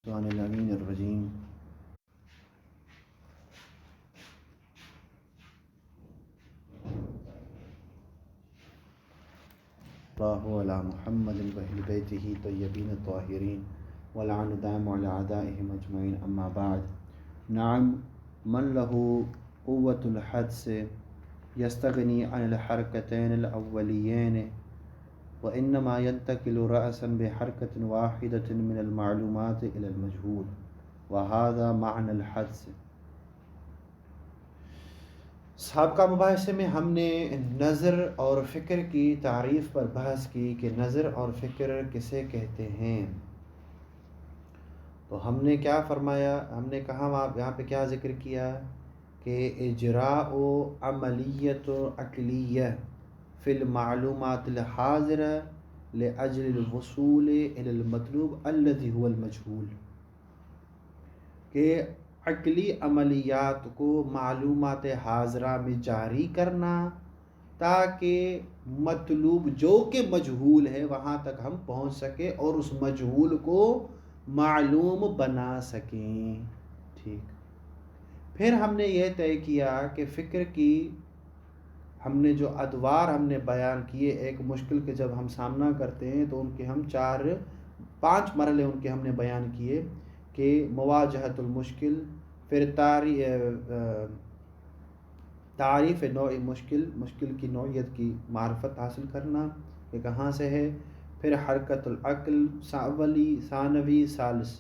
الشیطان الرجیم اللہ علی محمد وأہل بیتہ طیبین الطاہرین ولعن دائم علی اعدائہم اجمعین اما بعد نعم من له قوة الحدس یستغنی عن الحرکتین الاولیین وإنما ينتقل رأسا بحركة واحدة من المعلومات إلى المجهول وهذا معنى الحدس۔ سابقہ مباحثے میں ہم نے نظر اور فکر کی تعریف پر بحث کی کہ نظر اور فکر کسے کہتے ہیں۔ تو ہم نے کیا فرمایا، ہم نے کہا یہاں پہ کیا ذکر کیا کہ اجراء عملیت عقلیہ فی المعلومات الحاضرہ لأجل الوصول إلى المطلوب الذي هو المجهول، کہ عقلی عملیات کو معلومات حاضرہ میں جاری کرنا تاکہ مطلوب جو کہ مجہول ہے وہاں تک ہم پہنچ سکیں اور اس مجہول کو معلوم بنا سکیں۔ ٹھیک، پھر ہم نے یہ طے کیا کہ فکر کی ہم نے جو ادوار ہم نے بیان کیے، ایک مشکل کے جب ہم سامنا کرتے ہیں تو ان کے ہم 5 مرحلے ان کے ہم نے بیان کیے کہ مواجہۃ المشکل، پھر تعریف نوع مشکل کی نوعیت کی معرفت حاصل کرنا کہ کہاں سے ہے، پھر حرکت العقل اولی ثانوی ثالث،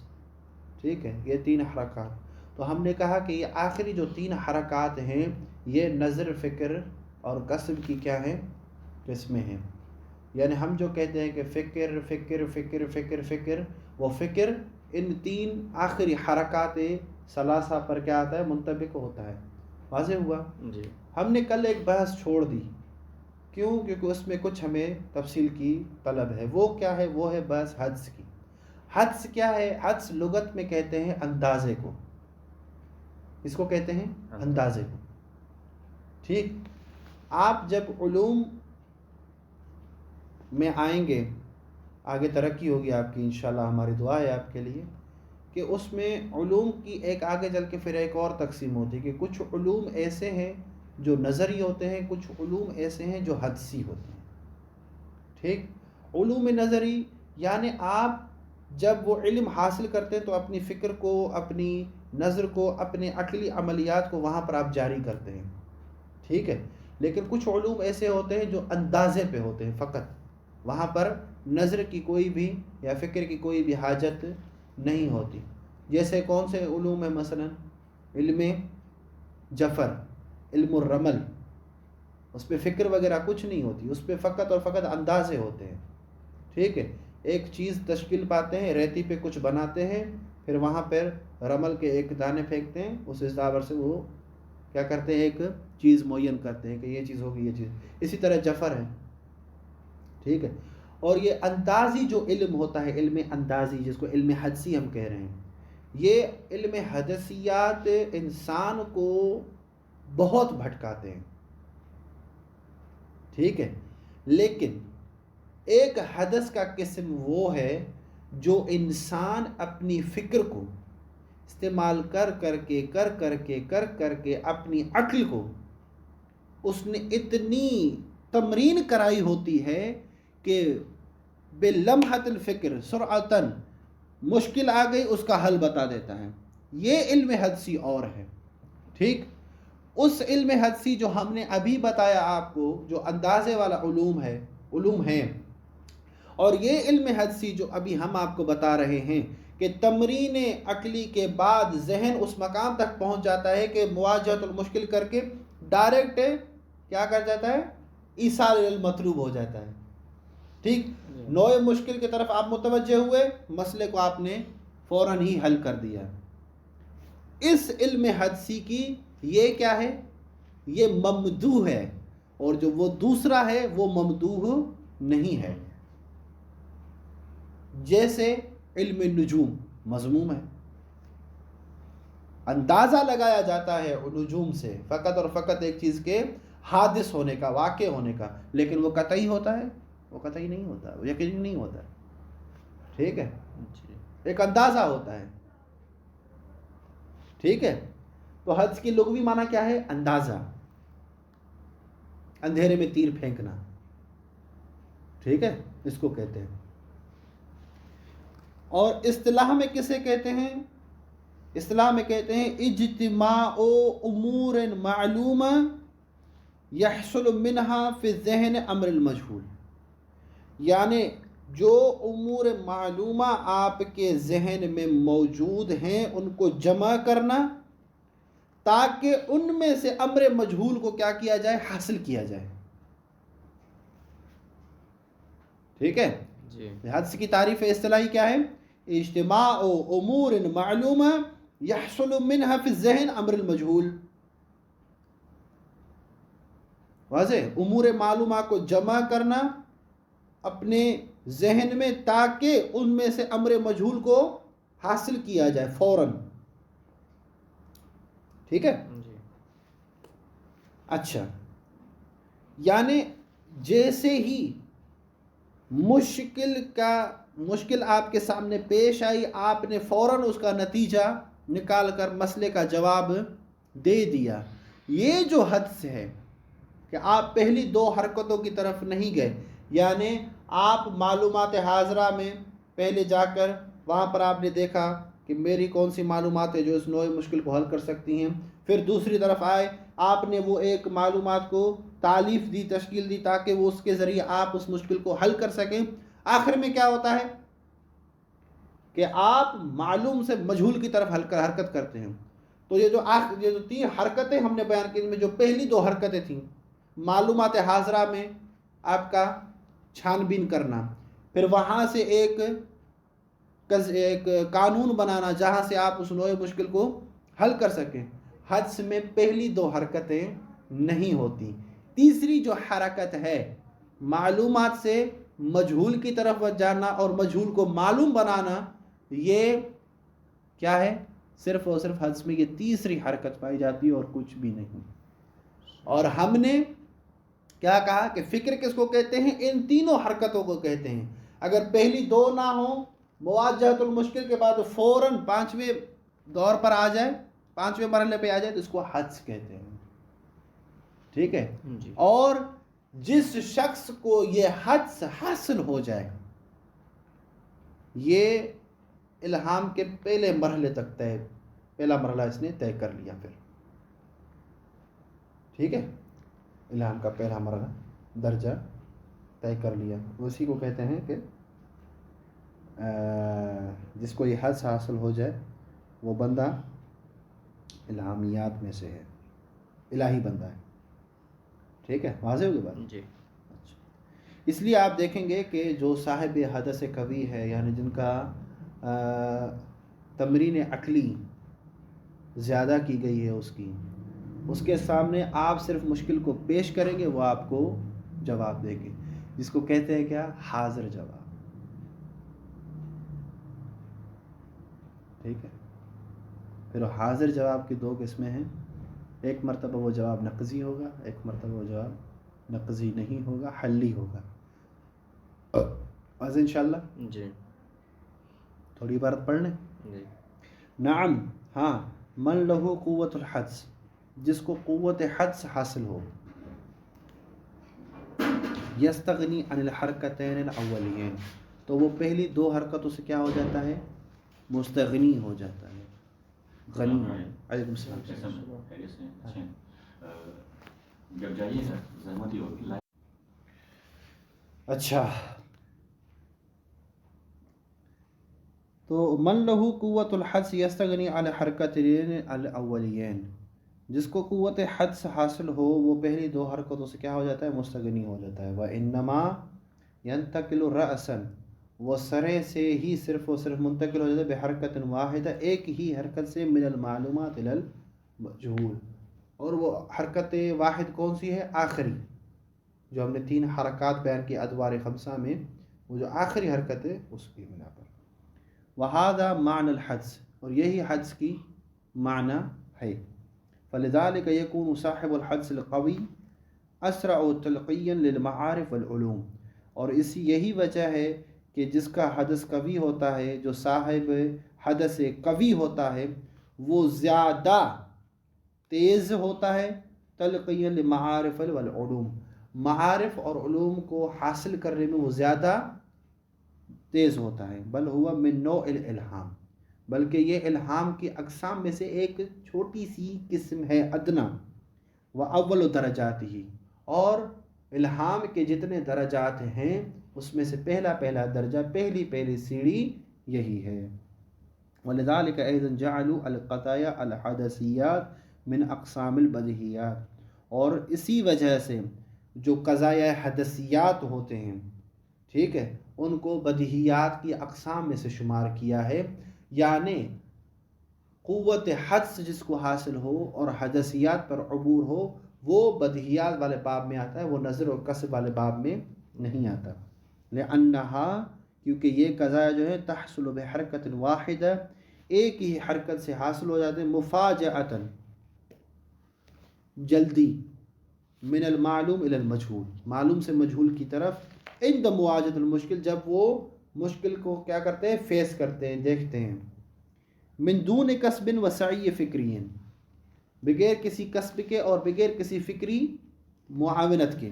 ٹھیک ہے، یہ 3 حرکات۔ تو ہم نے کہا کہ یہ آخری جو 3 حرکات ہیں یہ نظر، فکر اور قصب کی کیا ہیں، قسمیں ہیں۔ یعنی ہم جو کہتے ہیں کہ فکر فکر فکر فکر فکر، وہ فکر ان 3 آخری حرکات ثلاثہ پر کیا آتا ہے، منطبق ہوتا ہے۔ واضح ہوا جی۔ ہم نے کل ایک بحث چھوڑ دی، کیوں؟ کیونکہ اس میں کچھ ہمیں تفصیل کی طلب ہے۔ وہ کیا ہے؟ وہ ہے بحث حدس کی۔ حدس کیا ہے؟ حدس لغت میں کہتے ہیں اندازے کو، اس کو کہتے ہیں اندازے کو۔ ٹھیک، آپ جب علوم میں آئیں گے، آگے ترقی ہوگی آپ کی انشاءاللہ، ہماری دعا ہے آپ کے لیے کہ اس میں علوم کی ایک آگے چل کے پھر ایک اور تقسیم ہوتی ہے کہ کچھ علوم ایسے ہیں جو نظری ہوتے ہیں، کچھ علوم ایسے ہیں جو حدسی ہوتے ہیں۔ ٹھیک، علوم نظری یعنی آپ جب وہ علم حاصل کرتے ہیں تو اپنی فکر کو، اپنی نظر کو، اپنے عقلی عملیات کو وہاں پر آپ جاری کرتے ہیں، ٹھیک ہے۔ لیکن کچھ علوم ایسے ہوتے ہیں جو اندازے پہ ہوتے ہیں فقط، وہاں پر نظر کی کوئی بھی یا فکر کی کوئی بھی حاجت نہیں ہوتی۔ جیسے کون سے علوم ہیں؟ مثلا علم جفر، علم الرمل، اس پہ فکر وغیرہ کچھ نہیں ہوتی، اس پہ فقط اور فقط اندازے ہوتے ہیں، ٹھیک ہے۔ ایک چیز تشکیل پاتے ہیں، ریتی پہ کچھ بناتے ہیں، پھر وہاں پر رمل کے ایک دانے پھینکتے ہیں، اس حساب سے وہ کیا کرتے ہیں، ایک چیز معین کرتے ہیں کہ یہ چیز ہوگی، یہ چیز۔ اسی طرح جفر ہے، ٹھیک ہے۔ اور یہ اندازی جو علم ہوتا ہے، علم اندازی جس کو علم حدسی ہم کہہ رہے ہیں، یہ علم حدسیات انسان کو بہت بھٹکاتے ہیں، ٹھیک ہے۔ لیکن ایک حدث کا قسم وہ ہے جو انسان اپنی فکر کو استعمال کر کر کے اپنی عقل کو اس نے اتنی تمرین کرائی ہوتی ہے کہ بلمحۃ الفکر سرعتاً مشکل آ گئی اس کا حل بتا دیتا ہے۔ یہ علم حدسی اور ہے، ٹھیک۔ اس علم حدسی جو ہم نے ابھی بتایا آپ کو، جو اندازے والا علوم ہے، اور یہ علم حدسی جو ابھی ہم آپ کو بتا رہے ہیں کہ تمرین عقلی کے بعد ذہن اس مقام تک پہنچ جاتا ہے کہ مواجہۃ المشکل کر کے ڈائریکٹ کیا کر جاتا ہے، ایصال المطلوب ہو جاتا ہے، ٹھیک۔ نوع مشکل کی طرف آپ متوجہ ہوئے، مسئلے کو آپ نے فوراً ہی حل کر دیا۔ اس علم حدسی کی یہ کیا ہے، یہ ممدوح ہے، اور جو وہ دوسرا ہے وہ ممدوح نہیں ہے۔ جیسے علم نجوم مذموم ہے، اندازہ لگایا جاتا ہے نجوم سے فقط اور فقط ایک چیز کے حادث ہونے کا، واقع ہونے کا، لیکن وہ قطعی ہوتا ہے، وہ قطعی نہیں ہوتا، وہ یقینی نہیں ہوتا، ٹھیک ہے۔ ایک اندازہ ہوتا ہے، ٹھیک ہے؟ تو حدس کی لغوی معنی کیا ہے؟ اندازہ، اندھیرے میں تیر پھینکنا، ٹھیک ہے، اس کو کہتے ہیں۔ اور اصطلاح میں کسے کہتے ہیں؟ اصطلاح میں کہتے ہیں اجتماع امور معلومہ یحصل منها فی الذہن امر المجہول، یعنی جو امور معلومہ آپ کے ذہن میں موجود ہیں ان کو جمع کرنا تاکہ ان میں سے امر مجہول کو کیا کیا جائے؟ حاصل کیا جائے، ٹھیک ہے؟ جی حدس کی تعریف اصطلاحی کیا ہے؟ اجتماع امور معلومہ یحصل منها فی الذہن امر المجہول، واضح؟ امور معلومہ کو جمع کرنا اپنے ذہن میں تاکہ ان میں سے امر مجہول کو حاصل کیا جائے فوراً، ٹھیک ہے؟ جی اچھا، یعنی جیسے ہی مشکل آپ کے سامنے پیش آئی، آپ نے فوراً اس کا نتیجہ نکال کر مسئلے کا جواب دے دیا۔ یہ جو حدس ہے کہ آپ پہلی دو حرکتوں کی طرف نہیں گئے، یعنی آپ معلومات حاضرہ میں پہلے جا کر وہاں پر آپ نے دیکھا کہ میری کون سی معلومات ہے جو اس نوع مشکل کو حل کر سکتی ہیں، پھر دوسری طرف آئے، آپ نے وہ ایک معلومات کو تالیف دی، تشکیل دی تاکہ وہ اس کے ذریعے آپ اس مشکل کو حل کر سکیں۔ آخر میں کیا ہوتا ہے کہ آپ معلوم سے مجہول کی طرف حرکت کرتے ہیں۔ تو یہ جو تین حرکتیں ہم نے بیان کی، ان میں جو پہلی دو حرکتیں تھیں، معلومات حاضرہ میں آپ کا چھان بین کرنا، پھر وہاں سے ایک قانون بنانا جہاں سے آپ اس نوع مشکل کو حل کر سکیں، حدس میں پہلی دو حرکتیں نہیں ہوتی۔ تیسری جو حرکت ہے معلومات سے مجہول کی طرف جانا اور مجہول کو معلوم بنانا، یہ کیا ہے؟ صرف اور صرف حدس میں یہ تیسری حرکت پائی جاتی ہے اور کچھ بھی نہیں۔ اور ہم نے کیا کہا کہ فکر کس کو کہتے ہیں؟ ان تینوں حرکتوں کو کہتے ہیں۔ اگر پہلی دو نہ ہوں، مواجہۃ المشکل کے بعد فوراً پانچویں دور پر آ جائے، پانچویں مرحلے پہ آ جائے، تو اس کو حدس کہتے ہیں، ٹھیک ہے؟ جی اور جس شخص کو یہ حدس حاصل ہو جائے، یہ الہام کے پہلے مرحلے تک پہلا مرحلہ اس نے طے کر لیا، پھر ٹھیک ہے، الہام کا پہلا مرحلہ درجہ طے کر لیا، اسی کو کہتے ہیں کہ جس کو یہ حدس حاصل ہو جائے وہ بندہ الہامیات میں سے ہے، الہی بندہ ہے، ٹھیک ہے؟ واضح ہوگی بات؟ جی اچھا، اس لیے آپ دیکھیں گے کہ جو صاحب حدث قوی ہے، یعنی جن کا تمرین عقلی زیادہ کی گئی ہے اس کے سامنے آپ صرف مشکل کو پیش کریں گے، وہ آپ کو جواب دیں گے، جس کو کہتے ہیں کیا؟ حاضر جواب، ٹھیک ہے؟ پھر حاضر جواب کی دو قسمیں ہیں، ایک مرتبہ وہ جواب نقضی ہوگا، ایک مرتبہ وہ جواب نقضی نہیں ہوگا، حلی ہوگا۔ واضح انشاءاللہ؟ جی تھوڑی عبارت پڑھ لیں۔ جی نعم، ہاں، من لہو قوت الحدس، جس کو قوت حدس حاصل ہو، یستغنی عن الحرکتین الاولین، تو وہ پہلی دو حرکتوں سے کیا ہو جاتا ہے؟ مستغنی ہو جاتا ہے، غنی ہو جاتا ہے۔ علیکم السلام۔ جب جائیے گا زحمت ہی ہوگی۔ اچھا، تو من لہو قوت الحدس یستغنی عن الحرکتین الاولین، جس کو قوت حدس حاصل ہو وہ پہلی دو حرکتوں سے کیا ہو جاتا ہے؟ مستغنی ہو جاتا ہے۔ وَإِنَّمَا يَنْتَقِلُ رَأْسًا، وہ سرے سے ہی صرف و صرف منتقل ہو جاتا ہے، بحرکت واحدہ، ایک ہی حرکت سے، من المعلومات الی المجہول، اور وہ حرکت واحد کون سی ہے؟ آخری، جو ہم نے تین حرکات بیان کی ادوار خمسہ میں، وہ جو آخری حرکت ہے اس کی بنا پر۔ وَهَذَا مَعْنَى الْحَدْثِ، اور یہی حدس کی معنی ہے۔ فلذلك يكون صاحب الحدس القوی اسرع تلقیا للمعارف والعلوم، اور یہی وجہ ہے کہ جس کا حدث قوی ہوتا ہے، جو صاحب حدث قوی ہوتا ہے، وہ زیادہ تیز ہوتا ہے تلقیًا لمعارف والعلوم، معارف اور علوم کو حاصل کرنے میں وہ زیادہ تیز ہوتا ہے. بل ہوا من نوع الالہام، بلکہ یہ الہام کی اقسام میں سے ایک چھوٹی سی قسم ہے، ادنا و اول درجات ہی، اور الہام کے جتنے درجات ہیں اس میں سے پہلا درجہ، پہلی سیڑھی یہی ہے. ولذلك ايضا جعلوا القضايا الحدثیات من اقسام البدیہیات، اور اسی وجہ سے جو قضایا حدثیات ہوتے ہیں، ٹھیک ہے، ان کو بدیہیات کی اقسام میں سے شمار کیا ہے. یعنی قوت حدس جس کو حاصل ہو اور حدثیات پر عبور ہو، وہ بدیہیات والے باب میں آتا ہے، وہ نظر اور کسب والے باب میں نہیں آتا. لأنها، کیونکہ یہ قضایا جو ہے تحصل بحرکت واحدہ، ایک ہی حرکت سے حاصل ہو جاتے ہیں، مفاجأۃ، جلدی، من المعلوم الى المجہول، معلوم سے مجہول کی طرف، عند مواجہۃ المشکل، جب وہ مشکل کو کیا کرتے ہیں، فیس کرتے ہیں، دیکھتے ہیں. من دون کسب و سعی فکری، بغیر کسی کسب کے اور بغیر کسی فکری معاونت کے.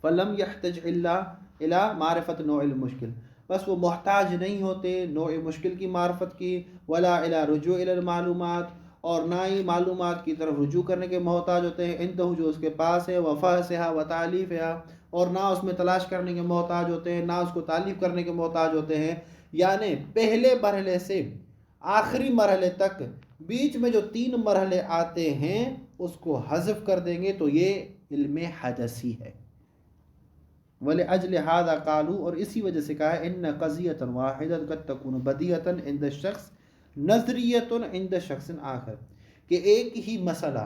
فلم يحتج الا الى معرفت نوع المشکل، بس وہ محتاج نہیں ہوتے نوع مشکل کی معرفت کی، ولا الى رجوع الى المعلومات، اور نہ ہی معلومات کی طرف رجوع کرنے کے محتاج ہوتے ہیں، عنده جو اس کے پاس ہے، وفحصها وتعلیفها، اور نہ اس میں تلاش کرنے کے محتاج ہوتے ہیں، نہ اس کو تعلیف کرنے کے محتاج ہوتے ہیں. یعنی پہلے مرحلے سے آخری مرحلے تک بیچ میں جو 3 مرحلے آتے ہیں اس کو حذف کر دیں گے تو یہ علم حدثی ہے. وَلِأَجْلِ هَذَا قَالُوا، اور اسی وجہ سے کہا ہے، إِنَّ قَضِيَّةً وَاحِدَةً قَدْ تَكُونُ بَدِيهَةً عِنْدَ الشَّخْصِ نَظْرِيَّةٌ عِنْدَ شَخْصٍ آخر، کہ ایک ہی مسئلہ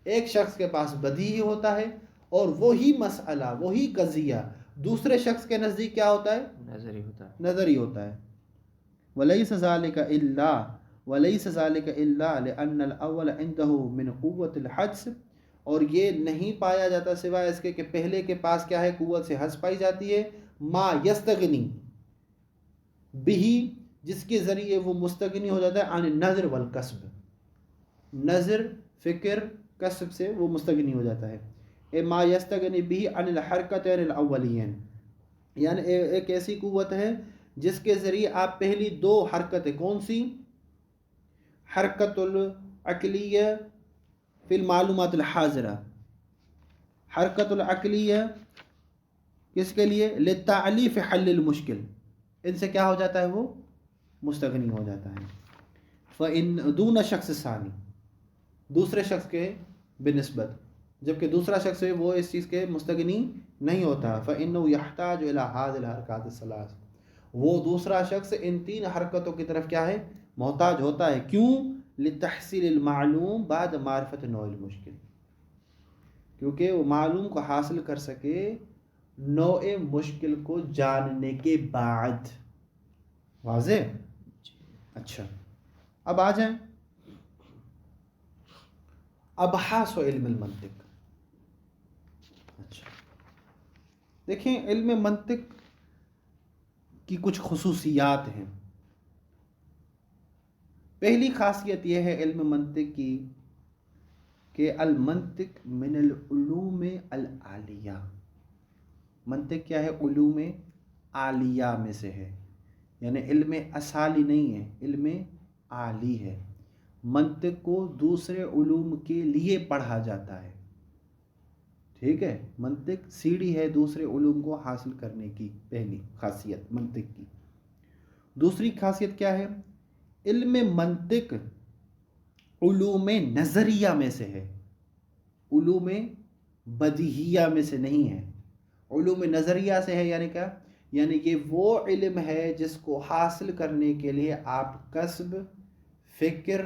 ایک شخص کے پاس بدیہی ہوتا ہے، اور وہی مسئلہ، وہی قضیہ دوسرے شخص کے نزدیک کیا ہوتا ہے، نظری ہوتا ہے. وَلَيْسَ ذَلِكَ إِلَّا لِأَنَّ الْأَوَّلَ عِنْدَهُ مِنْ قُوَّةِ الْحَدْسِ، اور یہ نہیں پایا جاتا سوائے اس کے کہ پہلے کے پاس کیا ہے، قوت سے حدس پائی جاتی ہے. ما یستغنی بہی، جس کے ذریعے وہ مستغنی ہو جاتا ہے، عن النظر والکسب، نظر، فکر، کسب سے وہ مستغنی ہو جاتا ہے. ما یستغنی بہی عن الحرکتین الاولین، یعنی ایک ایسی قوت ہے جس کے ذریعے آپ پہلی 2 حرکتیں، کون سی، حرکت العقلیہ فی المعلومات الحاضرہ، حرکت العقلیہ کس کے لیے، للتعلیف حل المشکل، ان سے کیا ہو جاتا ہے، وہ مستغنی ہو جاتا ہے. فإن دون شخص ثانی، دوسرے شخص کے بنسبت، جبکہ دوسرا شخص ہے وہ اس چیز کے مستغنی نہیں ہوتا. فإنه يحتاج إلى هذه الحركات الثلاث، وہ دوسرا شخص ان 3 حرکتوں کی طرف کیا ہے، محتاج ہوتا ہے. کیوں، لتحصیل المعلوم بعد معرفت نوع المشکل، کیونکہ وہ معلوم کو حاصل کر سکے نوع مشکل کو جاننے کے بعد. واضح؟ اچھا، اب آ جائیں ابحاث و علم المنطق. اچھا دیکھیں، علم منطق کی کچھ خصوصیات ہیں. پہلی خاصیت یہ ہے علم منطق کی کہ المنطق من العلوم العالیہ. منطق کیا ہے، علوم عالیہ میں سے ہے، یعنی علم اصالی نہیں ہے، علم عالی ہے. منطق کو دوسرے علوم کے لیے پڑھا جاتا ہے، ٹھیک ہے، منطق سیڑھی ہے دوسرے علوم کو حاصل کرنے کی. پہلی خاصیت منطق کی. دوسری خاصیت کیا ہے، علم منطق علوم نظریہ میں سے ہے، علوم بدیہیہ میں سے نہیں ہے. علوم نظریہ سے ہے، یعنی کیا، یعنی یہ وہ علم ہے جس کو حاصل کرنے کے لیے آپ کسب، فکر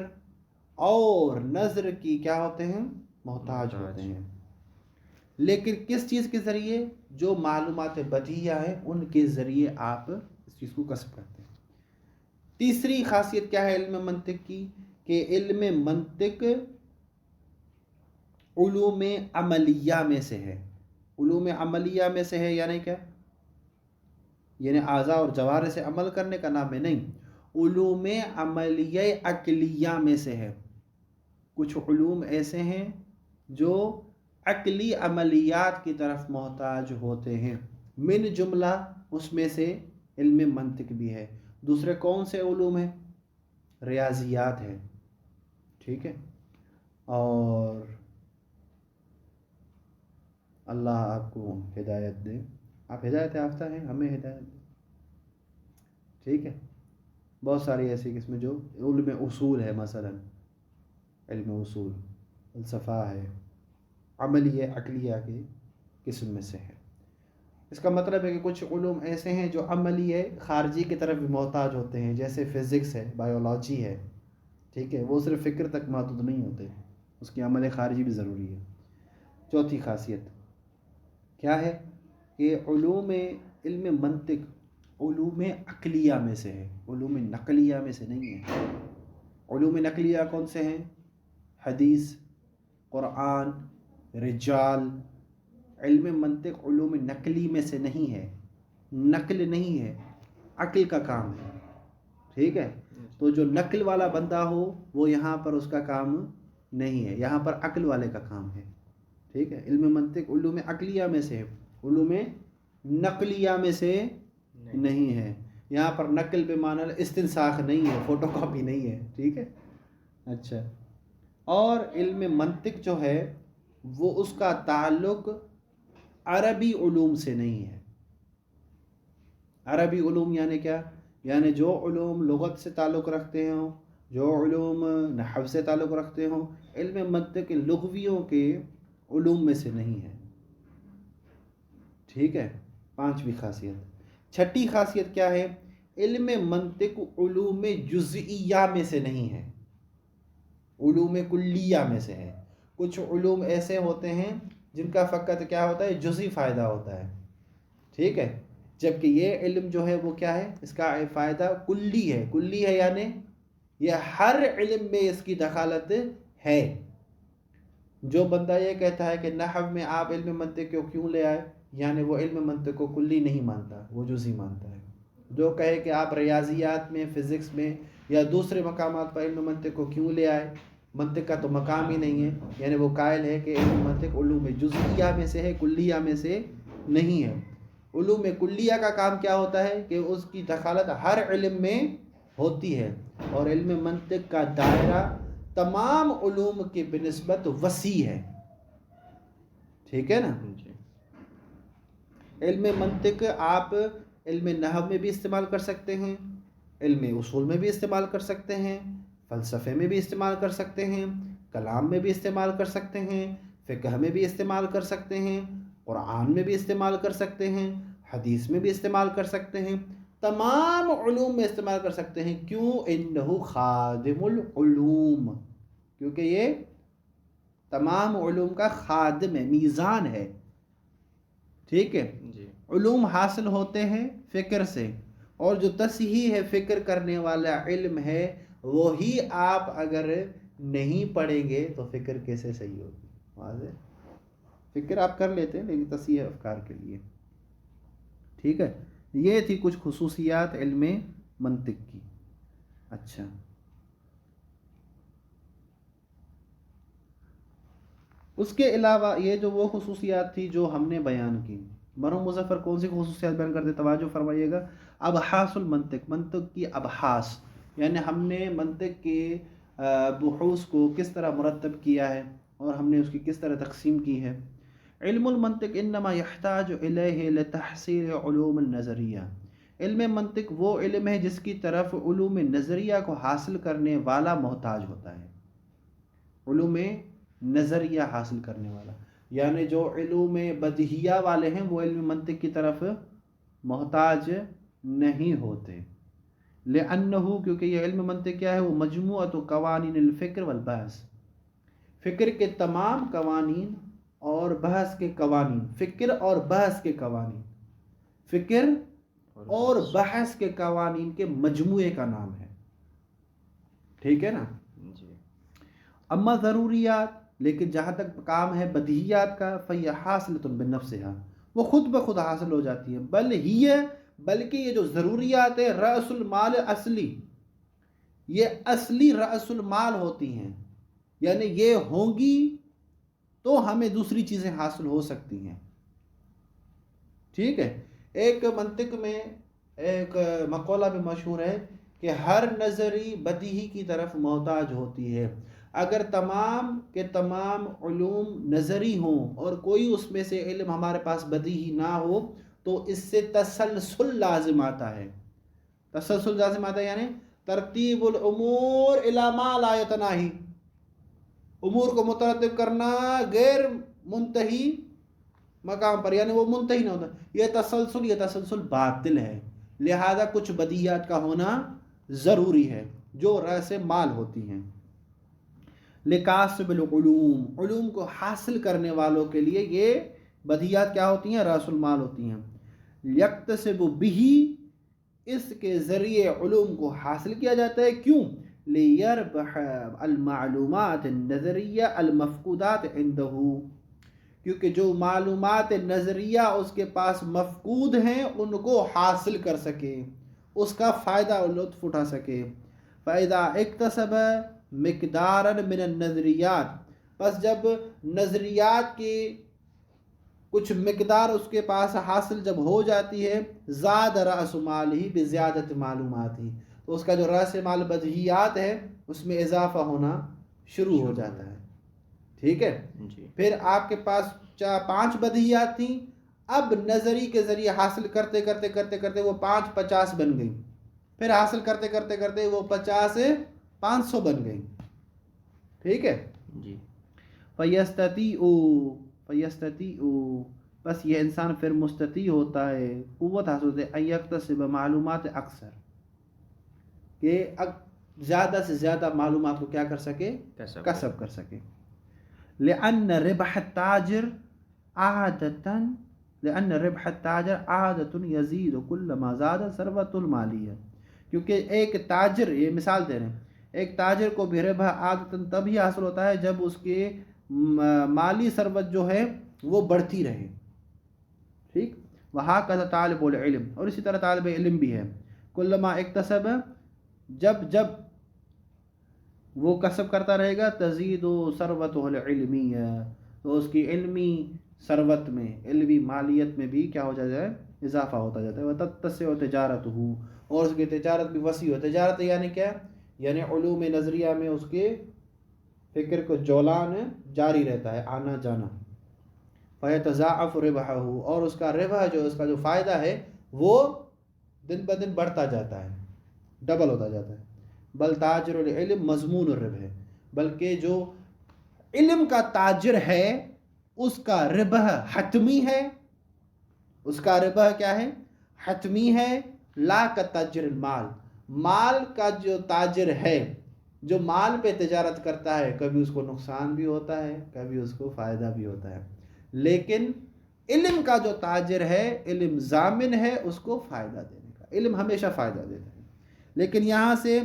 اور نظر کی کیا ہوتے ہیں، محتاج ہوتے ہیں. لیکن کس چیز کے ذریعے، جو معلومات بدیہیہ ہیں ان کے ذریعے آپ اس چیز کو کسب کرتے ہیں. تیسری خاصیت کیا ہے علم منطق کی، کہ علم منطق علوم عملیہ میں سے ہے. علوم عملیہ میں سے ہے یعنی کیا، یعنی اعضاء اور جوارح سے عمل کرنے کا نام ہے، نہیں، علوم عملیہ عقلیہ میں سے ہے۔ کچھ علوم ایسے ہیں جو عقلی عملیات کی طرف محتاج ہوتے ہیں، من جملہ اس میں سے علم منطق بھی ہے۔ دوسرے کون سے علوم ہیں؟ ریاضیات ہے، ٹھیک ہے، اور اللہ آپ کو ہدایت دے، آپ ہدایت یافتہ ہیں، ہمیں ہدایت دے، ٹھیک ہے۔ بہت ساری ایسی قسمیں جو علم اصول ہے، مثلا علم اصول فلسفہ ہے، عملی عقلیہ کے قسم میں سے ہے۔ اس کا مطلب ہے کہ کچھ علوم ایسے ہیں جو عملی خارجی کی طرف بھی محتاج ہوتے ہیں، جیسے فزکس ہے، بایولوجی ہے، ٹھیک ہے، وہ صرف فکر تک محدود نہیں ہوتے، اس کی عمل خارجی بھی ضروری ہے۔ چوتھی خاصیت کیا ہے کہ علم منطق علوم عقلیہ میں سے ہے، علوم نقلیہ میں سے نہیں ہے۔ علوم نقلیہ کون سے ہیں؟ حدیث، قرآن، رجال۔ علم منطق علوم نقلی میں سے نہیں ہے، نقل نہیں ہے، عقل کا کام ہے، ٹھیک ہے۔ تو جو نقل والا بندہ ہو وہ یہاں پر اس کا کام نہیں ہے، یہاں پر عقل والے کا کام ہے، ٹھیک ہے۔ علم منطق علوم عقلیہ میں سے ہے، علوم نقلیہ میں سے نہیں ہے۔ یہاں پر نقل بے معنی استنساخ نہیں ہے، فوٹو کاپی نہیں ہے، ٹھیک ہے۔ اچھا، اور علم منطق جو ہے وہ اس کا تعلق عربی علوم سے نہیں ہے۔ عربی علوم یعنی کیا؟ یعنی جو علوم لغت سے تعلق رکھتے ہوں، جو علوم نحو سے تعلق رکھتے ہوں، علم منطق لغویوں کے علوم میں سے نہیں ہے، ٹھیک ہے۔ پانچویں خاصیت۔ چھٹی خاصیت کیا ہے؟ علم منطق علوم جزئیہ میں سے نہیں ہے، علوم کلیہ میں سے ہے۔ کچھ علوم ایسے ہوتے ہیں جن کا فقط کیا ہوتا ہے؟ جزئی فائدہ ہوتا ہے، ٹھیک ہے، جبکہ یہ علم جو ہے وہ کیا ہے؟ اس کا فائدہ کلی ہے۔ کلی ہے یعنی یہ ہر علم میں اس کی دخالت ہے۔ جو بندہ یہ کہتا ہے کہ نحو میں آپ علم منطق کو کیوں لے آئے، یعنی وہ علم منطق کو کلی نہیں مانتا، وہ جزئی مانتا ہے۔ جو کہے کہ آپ ریاضیات میں، فزکس میں یا دوسرے مقامات پر علم منطق کو کیوں لے آئے، منطق کا تو مقام ہی نہیں ہے، یعنی وہ قائل ہے کہ علم منطق علوم جزئیہ میں سے ہے، کلیہ میں سے نہیں ہے۔ علوم کلیہ کا کام کیا ہوتا ہے کہ اس کی دخالت ہر علم میں ہوتی ہے، اور علم منطق کا دائرہ تمام علوم کی بنسبت وسیع ہے، ٹھیک ہے نا۔ علم منطق آپ علم نحو میں بھی استعمال کر سکتے ہیں، علم اصول میں بھی استعمال کر سکتے ہیں، فلسفے میں بھی استعمال کر سکتے ہیں، کلام میں بھی استعمال کر سکتے ہیں، فقہ میں بھی استعمال کر سکتے ہیں، قرآن میں بھی استعمال کر سکتے ہیں، حدیث میں بھی استعمال کر سکتے ہیں، تمام علوم میں استعمال کر سکتے ہیں۔ کیوں؟ انہ خادم العلوم، کیونکہ یہ تمام علوم کا خادم ہے، میزان ہے، ٹھیک ہے۔ علوم حاصل ہوتے ہیں فکر سے، اور جو تصحیح ہے فکر کرنے والا علم ہے وہی آپ اگر نہیں پڑھیں گے تو فکر کیسے صحیح ہوگی؟ واضح، فکر آپ کر لیتے ہیں لیکن تصحیح افکار کے لیے، ٹھیک ہے۔ یہ تھی کچھ خصوصیات علم منطق کی۔ اچھا، اس کے علاوہ یہ جو وہ خصوصیات تھی جو ہم نے بیان کی، مرحوم مظفر کون سی خصوصیات بیان کرتے؟ توجہ فرمائیے گا۔ ابحاث المنطق، منطق کی ابحاث، یعنی ہم نے منطق کے بحوث کو کس طرح مرتب کیا ہے اور ہم نے اس کی کس طرح تقسیم کی ہے۔ علم المنطق انما يحتاج الیہ لتحصیل علوم النظریہ، علم منطق وہ علم ہے جس کی طرف علوم نظریہ کو حاصل کرنے والا محتاج ہوتا ہے، علوم نظریہ حاصل کرنے والا، یعنی جو علوم بدیہیہ والے ہیں وہ علم منطق کی طرف محتاج نہیں ہوتے۔ لأنہ، کیونکہ یہ علم منطق کیا ہے؟ وہ مجموعۃ قوانین الفکر والبحث، فکر کے تمام قوانین اور بحث کے قوانین، فکر اور بحث کے قوانین، فکر اور بحث کے قوانین کے مجموعے کا نام ہے، ٹھیک ہے نا۔ اما ضروریات، لیکن جہاں تک کام ہے بدیہیات کا، فہی حاصلۃ بنفسہا، وہ خود بخود حاصل ہو جاتی ہے، بل ہی بلکہ یہ جو ضروریات ہے رأس المال اصلی، یہ اصلی رأس المال ہوتی ہیں، یعنی یہ ہوں گی تو ہمیں دوسری چیزیں حاصل ہو سکتی ہیں. ٹھیک ہے. ایک منطق میں ایک مقولہ بھی مشہور ہے کہ ہر نظری بدیہی کی طرف محتاج ہوتی ہے. اگر تمام کے تمام علوم نظری ہوں اور کوئی اس میں سے علم ہمارے پاس بدیہی نہ ہو تو اس سے تسلسل لازم آتا ہے. تسلسل لازم آتا ہے یعنی ترتیب الامور الی ما لا یتناہی، امور کو مترتب کرنا غیر منتہی مقام پر، یعنی وہ منتہی نہ ہوتا. یہ تسلسل باطل ہے. لہذا کچھ بدیہیات کا ہونا ضروری ہے جو رأس مال ہوتی ہیں. لکاسب العلوم، علوم کو حاصل کرنے والوں کے لیے یہ بدیہیات کیا ہوتی ہیں؟ رأس المال ہوتی ہیں. یکتسب بہی، اس کے ذریعے علوم کو حاصل کیا جاتا ہے. کیوں؟ لیربح المعلومات النظریہ المفقودات عنده، کیونکہ جو معلومات نظریہ اس کے پاس مفقود ہیں ان کو حاصل کر سکے، اس کا فائدہ اور لطف اٹھا سکے. فَإِذَا اكتسب مقدارا من النظریات، پس جب نظریات کی کچھ مقدار اس کے پاس حاصل جب ہو جاتی ہے، زاد رأس مالہ بزیادت معلومات ہی، تو اس کا جو رأس مال بدیہیات ہے اس میں اضافہ ہونا شروع ہو جاتا ہے. ٹھیک ہے. پھر آپ کے پاس 5 بدیہیات تھیں، اب نظری کے ذریعے حاصل کرتے کرتے کرتے کرتے وہ 5 50 بن گئی، پھر حاصل کرتے کرتے کرتے وہ 50 سے 500 بن گئی. ٹھیک ہے جی. فیستطیع، بس یہ انسان پھر مستطیع ہوتا ہے، قوت حاصل ہوتی ہے ان یکتسب معلومات اکثر، کہ زیادہ سے زیادہ معلومات کو کیا کر سکے؟ کسب کر سکے. لأن ربح التاجر عادة يزيد كلما زاد ثروة المالية، کیونکہ ایک تاجر، یہ مثال دے رہے ہیں، ایک تاجر کو بھی ربح عادتاً تبھی حاصل ہوتا ہے جب اس کے مالی ثروت جو ہے وہ بڑھتی رہے. ٹھیک. وہکذا طالب العلم، اور اسی طرح طالب علم بھی ہے. کلما اکتسب، جب وہ کسب کرتا رہے گا، تزید ثروتہ العلمیہ، تو اس کی علمی ثروت میں، علمی مالیت میں بھی کیا ہو جاتا ہے؟ اضافہ ہوتا جاتا ہے. وتتسع تجارتہ، اور اس کی تجارت بھی وسیع ہو. تجارت یعنی کیا؟ یعنی علوم نظریہ میں اس کے فکر کو جولان جاری رہتا ہے، آنا جانا. فیتضاعف ربحہ، اور اس کا ربح جو اس کا جو فائدہ ہے وہ دن بدن بڑھتا جاتا ہے، ڈبل ہوتا جاتا ہے. بل تاجر العلم مضمون الربح، بلکہ جو علم کا تاجر ہے اس کا ربح حتمی ہے. اس کا ربح کیا ہے؟ حتمی ہے. لا کا تاجر المال، مال کا جو تاجر ہے، جو مال پہ تجارت کرتا ہے، کبھی اس کو نقصان بھی ہوتا ہے، کبھی اس کو فائدہ بھی ہوتا ہے. لیکن علم کا جو تاجر ہے، علم ضامن ہے اس کو فائدہ دینے کا، علم ہمیشہ فائدہ دیتا ہے. لیکن یہاں سے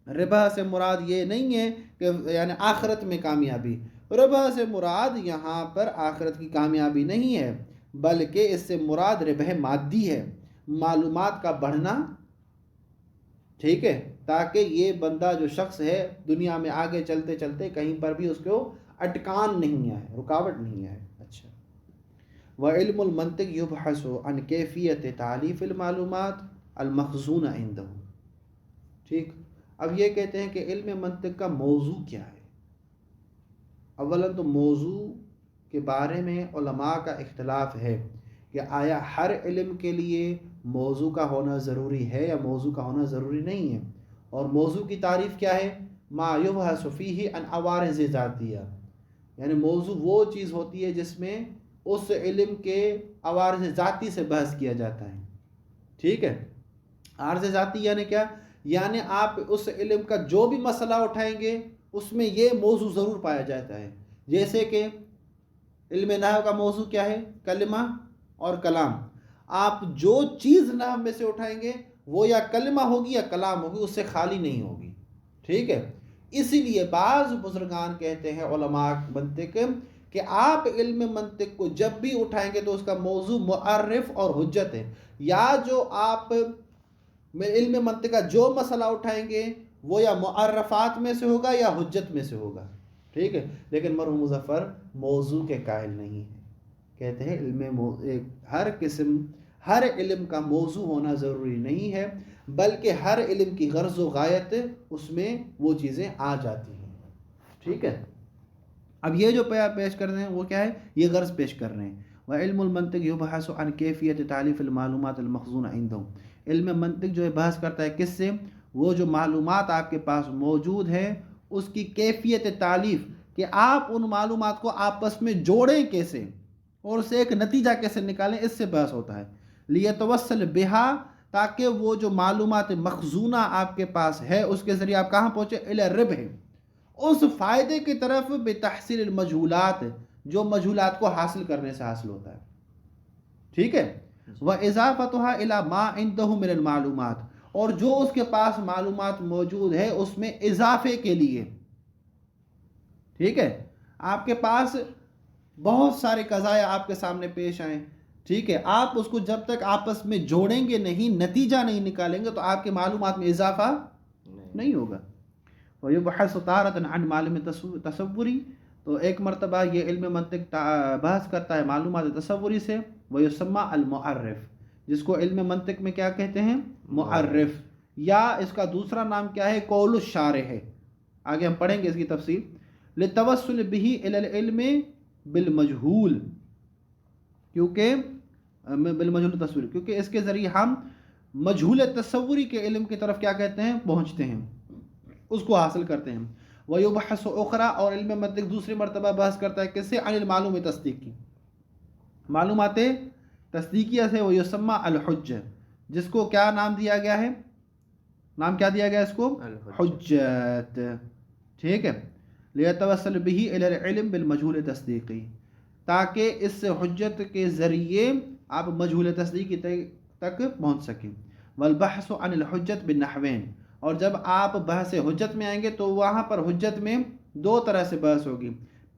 ربح سے مراد یہ نہیں ہے کہ یعنی آخرت میں کامیابی. ربح سے مراد یہاں پر آخرت کی کامیابی نہیں ہے، بلکہ اس سے مراد ربح مادی ہے، معلومات کا بڑھنا. ٹھیک ہے. تاکہ یہ بندہ جو شخص ہے دنیا میں آگے چلتے چلتے کہیں پر بھی اس کو اٹکان نہیں آئے، رکاوٹ نہیں آئے. اچھا. وعلم المنطق یبحث عن کیفیت تعلیف المعلومات المخزونہ عنده. ٹھیک. اب یہ کہتے ہیں کہ علم منطق کا موضوع کیا ہے. اولاً تو موضوع کے بارے میں علماء کا اختلاف ہے کہ آیا ہر علم کے لیے موضوع کا ہونا ضروری ہے یا موضوع کا ہونا ضروری نہیں ہے. اور موضوع کی تعریف کیا ہے؟ ما یبحث فیہ عن عوارض ذاتیہ، یعنی موضوع وہ چیز ہوتی ہے جس میں اس علم کے عوارض ذاتی سے بحث کیا جاتا ہے. ٹھیک ہے. عارض ذاتی یعنی کیا؟ یعنی آپ اس علم کا جو بھی مسئلہ اٹھائیں گے اس میں یہ موضوع ضرور پایا جاتا ہے. جیسے کہ علم نحو کا موضوع کیا ہے؟ کلمہ اور کلام. آپ جو چیز نحو میں سے اٹھائیں گے وہ یا کلمہ ہوگی یا کلام ہوگی، اس سے خالی نہیں ہوگی. ٹھیک ہے. اسی لیے بعض بزرگان کہتے ہیں علماء منطق کہ آپ علم منطق کو جب بھی اٹھائیں گے تو اس کا موضوع معرف اور حجت ہے، یا جو آپ علم منطق کا جو مسئلہ اٹھائیں گے وہ یا معرفات میں سے ہوگا یا حجت میں سے ہوگا، ٹھیک ہے. لیکن مرحوم مظفر موضوع کے قائل نہیں ہے، کہتے ہیں ہر علم کا موضوع ہونا ضروری نہیں ہے، بلکہ ہر علم کی غرض و غایت اس میں وہ چیزیں آ جاتی ہیں، ٹھیک ہے. اب یہ جو پیش کر رہے ہیں وہ کیا ہے، یہ غرض پیش کر رہے ہیں. وعلم المنطق يبحث عن كيفية تعلیف المعلومات المخزونة عندهم، علم منطق جو ہے بحث کرتا ہے کس سے، وہ جو معلومات آپ کے پاس موجود ہیں اس کی کیفیت تعلیف، کہ آپ ان معلومات کو آپس میں جوڑیں کیسے اور اسے ایک نتیجہ کیسے نکالیں، اس سے بحث ہوتا ہے. لیتوصل بہا، تاکہ وہ جو معلومات مخزونہ آپ کے پاس ہے اس کے ذریعے آپ کہاں پہنچے، الی الربح، اس فائدے کی طرف، بتحصیل المجہولات، جو مجہولات کو حاصل کرنے سے حاصل ہوتا ہے، ٹھیک ہے. وَإِضَافَتُهَا إِلَى مَا عِنْدَهُ مِنَ الْمَعْلُومَات، اور جو اس کے پاس معلومات موجود ہے اس میں اضافے کے لیے، ٹھیک ہے. آپ کے پاس بہت سارے قضایا آپ کے سامنے پیش آئیں، ٹھیک ہے، آپ اس کو جب تک آپس میں جوڑیں گے نہیں، نتیجہ نہیں نکالیں گے تو آپ کے معلومات میں اضافہ نہیں ہوگا. وَيُبْحَثُ تَارَةً عَنْ مَعْلُومِ تصوری، تو ایک مرتبہ یہ علم منطق بحث کرتا ہے معلومات تصوری سے. وَيُسَمَّى الْمُعَرِّف، جس کو علم منطق میں کیا کہتے ہیں، معرف، یا اس کا دوسرا نام کیا ہے، قول الشارح ہے، آگے ہم پڑھیں گے اس کی تفصیل. لِلتَّوَسُّلِ بِهِ إِلَى الْعِلْمِ بالمجہول، کیونکہ بالمجہول تصوری، کیونکہ اس کے ذریعے ہم مجہول تصوری کے علم کی طرف کیا کہتے ہیں، پہنچتے ہیں، اس کو حاصل کرتے ہیں. وَيُبْحَثُ اُخْرَى، اور علم منطق دوسری مرتبہ بحث کرتا ہے کس سے، عن المعلوم تصدیقی، معلومات تصدیقیہ سے. وَيُسَمَّى الحجہ، جس کو کیا نام دیا گیا ہے، نام کیا دیا گیا اس کو، حجت، ٹھیک ہے. لِيَتَوَسَّلْ بِهِ إِلَى الْعِلْمِ بِالْمَجْهُولِ تصدیقی، تاکہ اس سے حجت کے ذریعے آپ مجہول تصدیقی تک پہنچ سکیں. وَالْبَحْثُ عَنِ الْحُجَّةِ بِالنَّحْوَيْنِ، اور جب آپ بحث حجت میں آئیں گے تو وہاں پر حجت میں دو طرح سے بحث ہوگی.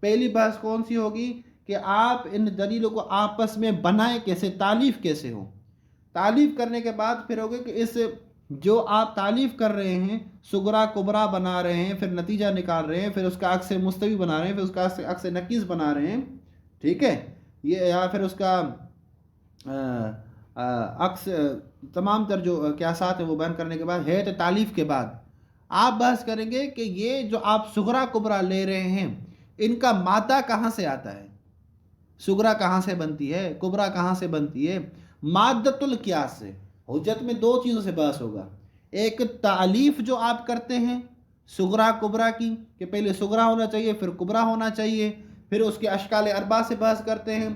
پہلی بحث کون سی ہوگی کہ آپ ان دلیلوں کو آپس میں بنائیں کیسے، تالیف کیسے ہو. تالیف کرنے کے بعد پھر ہوگا کہ اس جو آپ تالیف کر رہے ہیں صغرا کبرا بنا رہے ہیں، پھر نتیجہ نکال رہے ہیں، پھر اس کا عکس مستوی بنا رہے ہیں، پھر اس کا عکس نقیض بنا رہے ہیں، ٹھیک ہے، یہ یا پھر اس کا عکس، تمام تر جو قیاسات ہیں وہ بیان کرنے کے بعد، ہے تو تالیف کے بعد آپ بحث کریں گے کہ یہ جو آپ صغرا کبرا لے رہے ہیں ان کا مادہ کہاں سے آتا ہے، صغرا کہاں سے بنتی ہے، کبرا کہاں سے بنتی ہے. مادۃ القیاس سے، حجت میں دو چیزوں سے بحث ہوگا. ایک تعلیف جو آپ کرتے ہیں صغرا کبرا کی، کہ پہلے صغرا ہونا چاہیے پھر کبرا ہونا چاہیے، پھر اس کے اشکال اربع سے بحث کرتے ہیں،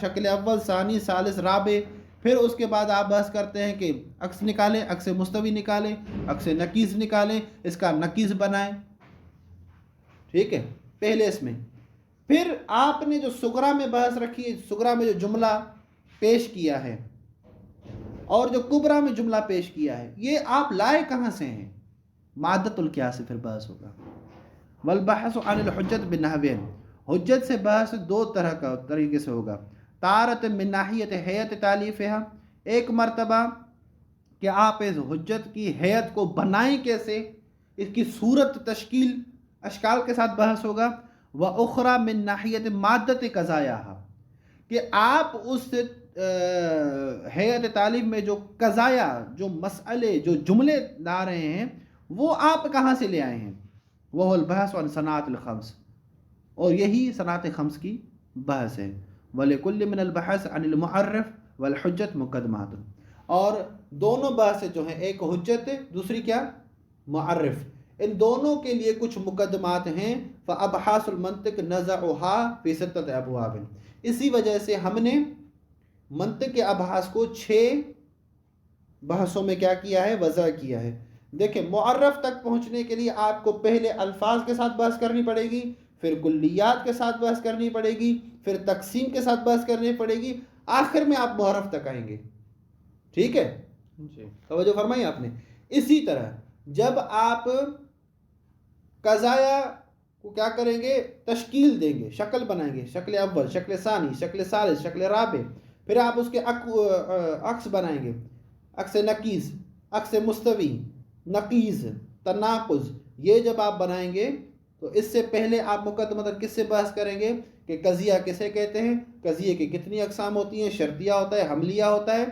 شکل اول ثانی ثالث رابع، پھر اس کے بعد آپ بحث کرتے ہیں کہ عکس نکالیں، عکس مستوی نکالیں، عکس نقیض نکالیں، اس کا نقیض بنائیں، ٹھیک ہے. پہلے اس میں پھر آپ نے جو صغرا میں بحث رکھی، صغرا میں جو جملہ پیش کیا ہے اور جو کبرا میں جملہ پیش کیا ہے، یہ آپ لائے کہاں سے ہیں، مادۃ القیاس سے پھر بحث ہوگا. والبحث عن الحجت بالنحوین، حجت سے بحث دو طرح کا طریقے سے ہوگا. تارت من ناحیت حیت تالیفہا، ایک مرتبہ کہ آپ اس حجت کی حیت کو بنائیں کیسے، اس کی صورت تشکیل اشکال کے ساتھ بحث ہوگا. وَأُخْرَى مِن ناحیت مادت قضایاہا، کہ آپ اس حیت تالیف میں جو قضایا، جو مسئلے، جو جملے لا رہے ہیں وہ آپ کہاں سے لے آئے ہیں. وہ البحث عن صناعت الخمس، اور یہی صناعت خمس کی بحث ہے. وَلِكُلِّ مِنَ الْبَحث عن المعرف والحجت مقدمات، اور دونوں بحثیں جو ہیں، ایک حجت دوسری کیا، معرف، ان دونوں کے لیے کچھ مقدمات ہیں. فَأَبْحَاثُ الْمَنْطِقِ نَزَعُهَا فِي 6 أَبْوَابٍ، اسی وجہ سے ہم نے منطق کے ابحاث کو 6 بحثوں میں کیا کیا ہے، وضع کیا ہے. دیکھیں، معرف تک پہنچنے کے لیے آپ کو پہلے الفاظ کے ساتھ بحث کرنی پڑے گی، پھر کلیات کے ساتھ بحث کرنی پڑے گی، پھر تقسیم کے ساتھ بحث کرنی پڑے گی، آخر میں آپ معرف تک آئیں گے، ٹھیک ہے جی، توجہ فرمائی آپ نے. اسی طرح جب آپ قضایا کو کیا کریں گے؟ تشکیل دیں گے، شکل بنائیں گے، شکل اول، شکل ثانی، شکل ثالث، شکل رابع. پھر آپ اس کے عکس بنائیں گے، عکس نقیض، عکس مستوی، نقیض، تناقض. یہ جب آپ بنائیں گے تو اس سے پہلے آپ مقدمتاً کس سے بحث کریں گے کہ قضیہ کسے کہتے ہیں، قضیے کی کتنی اقسام ہوتی ہیں، شرطیہ ہوتا ہے، حملیہ ہوتا ہے.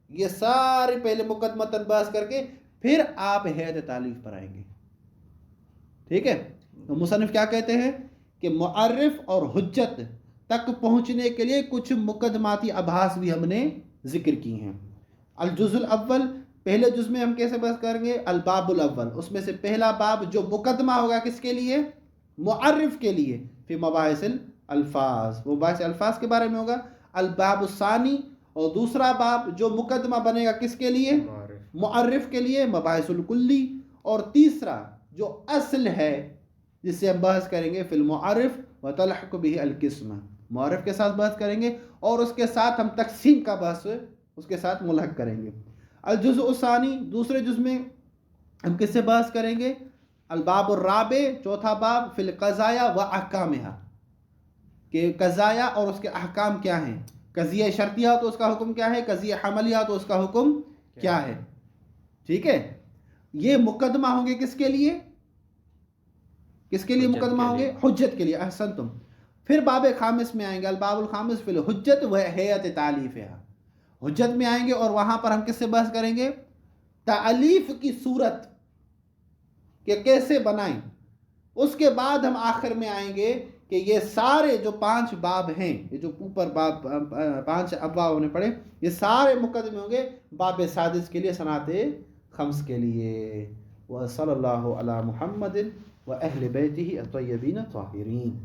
یہ سارے پہلے مقدمتاً بحث کر کے پھر آپ حیث تعلیف پر آئیں گے. ٹھیک ہے؟ تو مصنف کیا کہتے ہیں کہ معرف اور حجت تک پہنچنے کے لیے کچھ مقدماتی ابحاث بھی ہم نے ذکر کی ہیں. الجزء الاول، پہلے جز میں ہم کیسے بحث کریں گے؟ الباب الاول، اس میں سے پہلا باب جو مقدمہ ہوگا کس کے لیے؟ معرف کے لیے. فی مباحث الفاظ، وہ مباحث الفاظ کے بارے میں ہوگا. الباب الثانی، اور دوسرا باب جو مقدمہ بنے گا کس کے لیے؟ معرف کے لیے، مباحث الکلی. اور تیسرا جو اصل ہے جس سے ہم بحث کریں گے فی المعرف وتلحق به القسم، معرف کے ساتھ بحث کریں گے اور اس کے ساتھ ہم تقسیم کا بحث اس کے ساتھ ملحق کریں گے. الجزء الثانی، دوسرے جز میں ہم کس سے بحث کریں گے؟ الباب الرابع، چوتھا باب، فی القضایا و احکامها، کہ قضایا اور اس کے احکام کیا ہیں. قضیہ شرطیہ تو اس کا حکم کیا ہے، قضیہ حملیہ تو اس کا حکم کیا ہے. ٹھیک ہے؟ یہ مقدمہ ہوں گے کس کے لیے؟ کس کے لیے مقدمہ ہوں گے؟ حجت کے لیے. احسنتم. پھر باب خامس میں آئیں گے، الباب الخامس فی الحجت و ہیئت تعلیفها. حجت میں آئیں گے اور وہاں پر ہم کس سے بحث کریں گے؟ تعلیف کی صورت کہ کیسے بنائیں. اس کے بعد ہم آخر میں آئیں گے کہ یہ سارے جو 5 باب ہیں، یہ جو اوپر باب 5 ابواب نے پڑھے، یہ سارے مقدمے ہوں گے باب سادس کے لیے، صنعت خمس کے لیے. وصلی اللہ علی محمد و اہل بیتہ الطیبین الطاہرین.